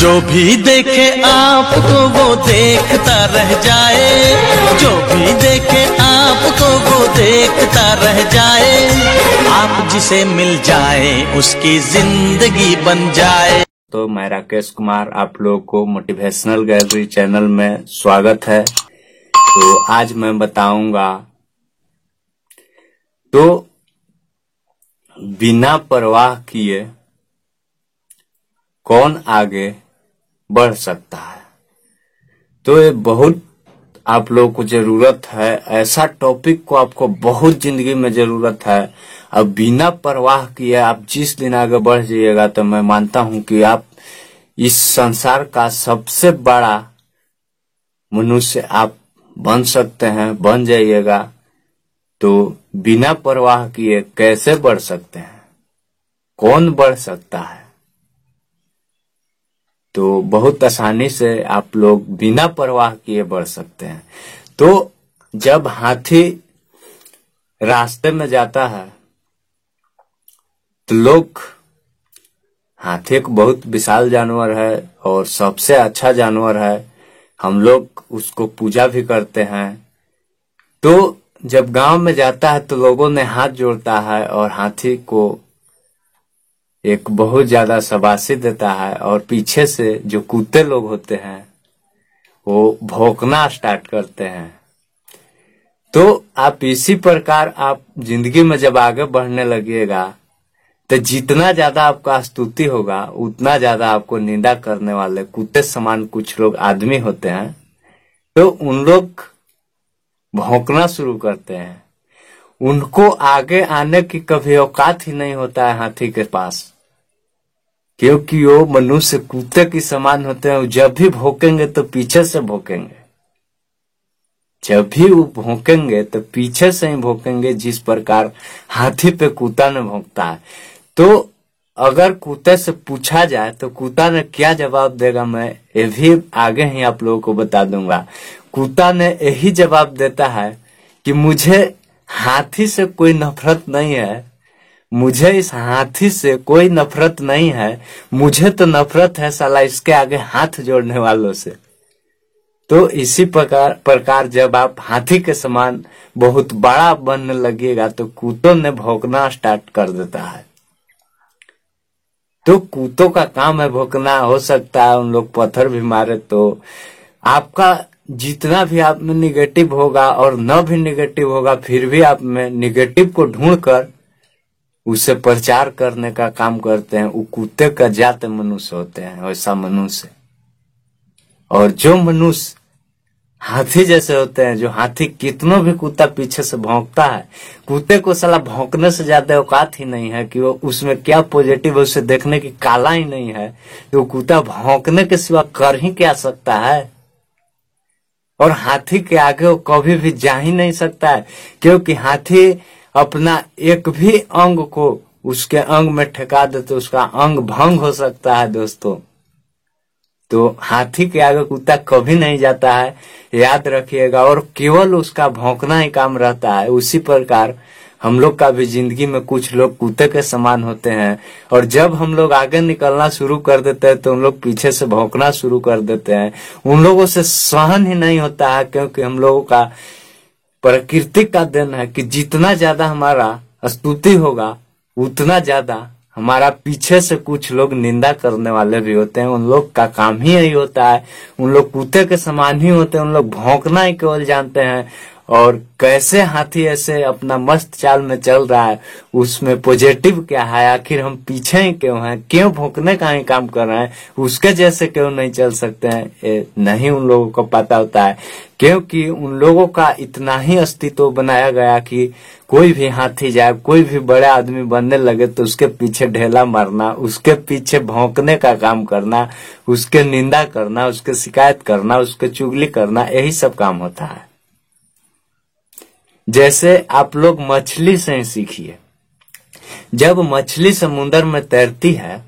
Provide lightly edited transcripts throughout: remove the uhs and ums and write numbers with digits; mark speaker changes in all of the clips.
Speaker 1: जो भी देखे आपको वो देखता रह जाए, जो भी देखे आपको वो देखता रह जाए, आप जिसे मिल जाए उसकी जिंदगी बन जाए।
Speaker 2: तो मैं राकेश कुमार, आप लोगों को मोटिवेशनल गैलरी चैनल में स्वागत है। तो आज मैं बताऊंगा तो बिना परवाह किए कौन आगे बढ़ सकता है। तो ये बहुत आप लोगों को जरूरत है, ऐसा टॉपिक को आपको बहुत जिंदगी में जरूरत है। अब बिना परवाह किए आप जिस दिन आगे बढ़ जाइएगा तो मैं मानता हूं कि आप इस संसार का सबसे बड़ा मनुष्य आप बन सकते हैं, बन जाइएगा। तो बिना परवाह किए कैसे बढ़ सकते हैं, कौन बढ़ सकता है? तो बहुत आसानी से आप लोग बिना परवाह किए बढ़ सकते हैं। तो जब हाथी रास्ते में जाता है तो लोग, हाथी एक बहुत विशाल जानवर है और सबसे अच्छा जानवर है, हम लोग उसको पूजा भी करते हैं। तो जब गांव में जाता है तो लोगों ने हाथ जोड़ता है और हाथी को एक बहुत ज्यादा शाबाशी देता है, और पीछे से जो कुत्ते लोग होते हैं वो भौंकना स्टार्ट करते हैं। तो आप इसी प्रकार आप जिंदगी में जब आगे बढ़ने लगिएगा तो जितना ज्यादा आपका स्तुति होगा उतना ज्यादा आपको निंदा करने वाले कुत्ते समान कुछ लोग आदमी होते हैं। तो उन लोग भौंकना शुरू करते हैं। उनको आगे आने की कभी औकात ही नहीं होता है हाथी के पास, क्योंकि वो मनुष्य कुत्ते की समान होते हैं। जब भी भौंकेंगे तो पीछे से भौंकेंगे, जब भी वो भौंकेंगे तो पीछे से ही भौंकेंगे, जिस प्रकार हाथी पे कुत्ता ने भौंकता है। तो अगर कुत्ते से पूछा जाए तो कुत्ता ने क्या जवाब देगा, मैं ये भी आगे ही आप लोगों को बता दूंगा। कुत्ता ने यही जवाब देता है कि मुझे हाथी से कोई नफरत नहीं है, मुझे इस हाथी से कोई नफरत नहीं है, मुझे तो नफरत है साला इसके आगे हाथ जोड़ने वालों से। तो इसी प्रकार जब आप हाथी के समान बहुत बड़ा बनने लगेगा तो कुत्तों ने भौंकना स्टार्ट कर देता है। तो कुत्तों का काम है भौंकना। हो सकता है उन लोग पत्थर भी मारे, तो आपका जितना भी आप में निगेटिव होगा और न भी निगेटिव होगा, फिर भी आप में निगेटिव को ढूंढकर उसे प्रचार करने का काम करते हैं। वो कुत्ते का जात मनुष्य होते हैं, वैसा मनुष्य। और जो मनुष्य हाथी जैसे होते हैं, जो हाथी कितनों भी कुत्ता पीछे से भौंकता है, कुत्ते को साला भौंकने से ज्यादा औकात ही नहीं है कि वो उसमें क्या पॉजिटिव है, उसे देखने की काला ही नहीं है। तो कुत्ता भौंकने के सिवा कर ही क्या सकता है। और हाथी के आगे वो कभी भी जा ही नहीं सकता है, क्योंकि हाथी अपना एक भी अंग को उसके अंग में ठेका दे तो उसका अंग भंग हो सकता है दोस्तों। तो हाथी के आगे कुत्ता कभी नहीं जाता है, याद रखिएगा। और केवल उसका भौंकना ही काम रहता है। उसी प्रकार हम लोग का भी जिंदगी में कुछ लोग कुत्ते के समान होते हैं, और जब हम लोग आगे निकलना शुरू कर देते हैं तो उन लोग पीछे से भौंकना शुरू कर देते हैं। उन लोगों से सहन ही नहीं होता है, क्योंकि हम लोगों का प्रकृति का देन है कि जितना ज्यादा हमारा स्तुति होगा उतना ज्यादा हमारा पीछे से कुछ लोग निंदा करने वाले भी होते हैं। उन लोग का काम ही यही होता है, उन लोग कुत्ते के समान ही होते हैं, उन लोग भौंकना ही केवल जानते हैं। और कैसे हाथी ऐसे अपना मस्त चाल में चल रहा है, उसमें पॉजिटिव क्या है, आखिर हम पीछे ही क्यों हैं, क्यों भौंकने का ही काम कर रहे हैं, उसके जैसे क्यों नहीं चल सकते हैं, नहीं उन लोगों को पता होता है। क्योंकि उन लोगों का इतना ही अस्तित्व बनाया गया कि कोई भी हाथी जाए, कोई भी बड़े आदमी बनने लगे तो उसके पीछे ढेला मारना, उसके पीछे भौंकने का काम करना, उसके निंदा करना, उसके शिकायत करना, उसके चुगली करना, यही सब काम होता है। जैसे आप लोग मछली से ही सीखिए। जब मछली समुद्र में तैरती है,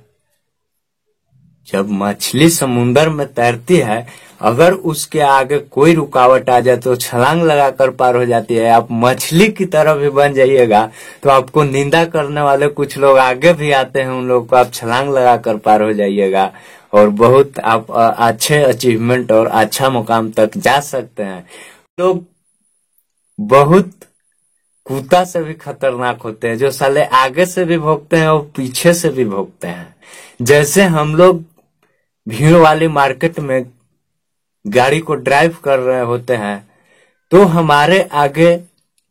Speaker 2: जब मछली समुद्र में तैरती है, अगर उसके आगे कोई रुकावट आ जाए तो छलांग लगाकर पार हो जाती है। आप मछली की तरह भी बन जाइएगा तो आपको निंदा करने वाले कुछ लोग आगे भी आते हैं, उन लोगों को आप छलांग लगाकर पार हो जाइएगा। और बहुत आप अच्छे अचीवमेंट और अच्छा मुकाम तक जा सकते हैं। लोग बहुत कुत्ता से भी खतरनाक होते हैं, जो साले आगे से भी भौंकते हैं और पीछे से भी भौंकते हैं। जैसे हम लोग भीड़ वाली मार्केट में गाड़ी को ड्राइव कर रहे होते हैं, तो हमारे आगे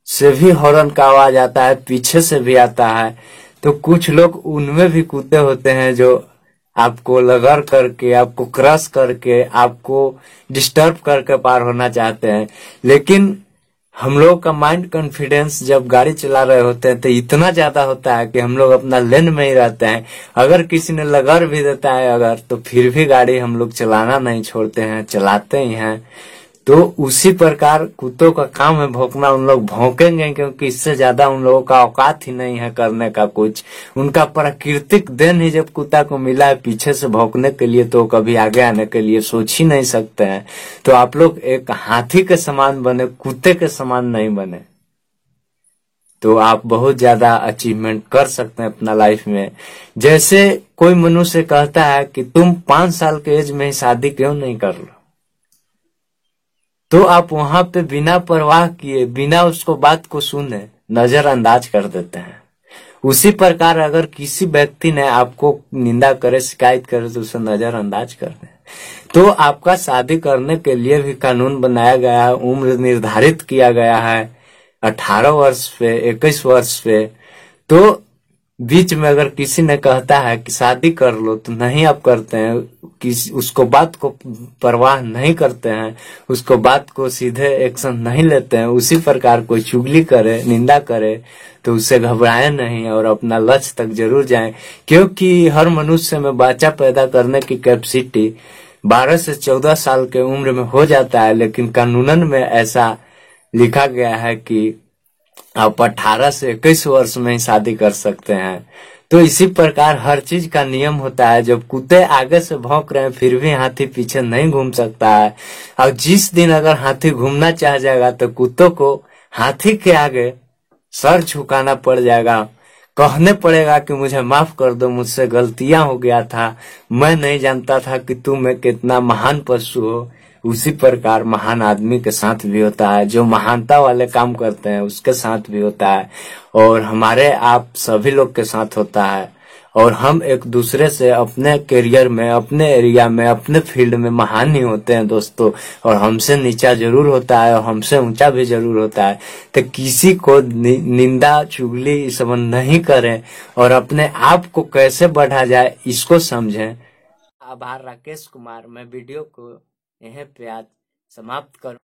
Speaker 2: से भी हॉर्न का आवाज आता है, पीछे से भी आता है। तो कुछ लोग उनमें भी कुत्ते होते हैं जो आपको लगड़ करके, आपको क्रश करके, आपको डिस्टर्ब करके पार होना चाहते हैं। लेकिन हम लोग का माइंड कॉन्फिडेंस जब गाड़ी चला रहे होते हैं तो इतना ज्यादा होता है कि हम लोग अपना लेन में ही रहते हैं। अगर किसी ने लगड़ भी देता है अगर, तो फिर भी गाड़ी हम लोग चलाना नहीं छोड़ते हैं, चलाते ही हैं। तो उसी प्रकार कुत्तों का काम है भौंकना। उन लोग भौंकेंगे क्योंकि इससे ज्यादा उन लोगों का औकात ही नहीं है करने का कुछ। उनका प्राकृतिक देन ही जब कुत्ता को मिला है पीछे से भौंकने के लिए, तो कभी आगे आने के लिए सोच ही नहीं सकते हैं। तो आप लोग एक हाथी के समान बने, कुत्ते के समान नहीं बने, तो आप बहुत ज्यादा अचीवमेंट कर सकते हैं अपना लाइफ में। जैसे कोई मनुष्य कहता है कि तुम 5 साल के एज में ही शादी क्यों नहीं कर लो, तो आप वहां पे बिना परवाह किए, बिना उसको बात को सुने नजरअंदाज कर देते हैं। उसी प्रकार अगर किसी व्यक्ति ने आपको निंदा करे, शिकायत करे, तो उसे नजरअंदाज कर दें। तो आपका शादी करने के लिए भी कानून बनाया गया है, उम्र निर्धारित किया गया है 18 वर्ष पे, 21 वर्ष पे। तो बीच में अगर किसी ने कहता है कि शादी कर लो, तो नहीं आप करते हैं, किसी उसको बात को परवाह नहीं करते हैं, उसको बात को सीधे एक्शन नहीं लेते हैं। उसी प्रकार कोई चुगली करे, निंदा करे, तो उससे घबराए नहीं और अपना लक्ष्य तक जरूर जाएं। क्योंकि हर मनुष्य में बच्चा पैदा करने की कैपेसिटी 12 से 14 साल के उम्र में हो जाता है, लेकिन कानूनन में ऐसा लिखा गया है कि आप 18 से 21 वर्ष में ही शादी कर सकते हैं। तो इसी प्रकार हर चीज का नियम होता है। जब कुत्ते आगे से भौंक रहे हैं फिर भी हाथी पीछे नहीं घूम सकता है। और जिस दिन अगर हाथी घूमना चाह जाएगा तो कुत्तों को हाथी के आगे सर झुकाना पड़ जाएगा, कहने पड़ेगा कि मुझे माफ कर दो, मुझसे गलतियां हो गया था, मैं नहीं जानता था कि तुम एक कितना महान पशु हो। उसी प्रकार महान आदमी के साथ भी होता है, जो महानता वाले काम करते हैं उसके साथ भी होता है, और हमारे आप सभी लोग के साथ होता है। और हम एक दूसरे से अपने करियर में, अपने एरिया में, अपने फील्ड में महान ही होते हैं दोस्तों। और हमसे नीचा जरूर होता है और हमसे ऊंचा भी जरूर होता है। तो किसी को निंदा चुगली सब नहीं करें और अपने आप को कैसे बढ़ा जाए इसको समझें। आभार राकेश कुमार। मैं वीडियो को यहीं पे आज समाप्त कर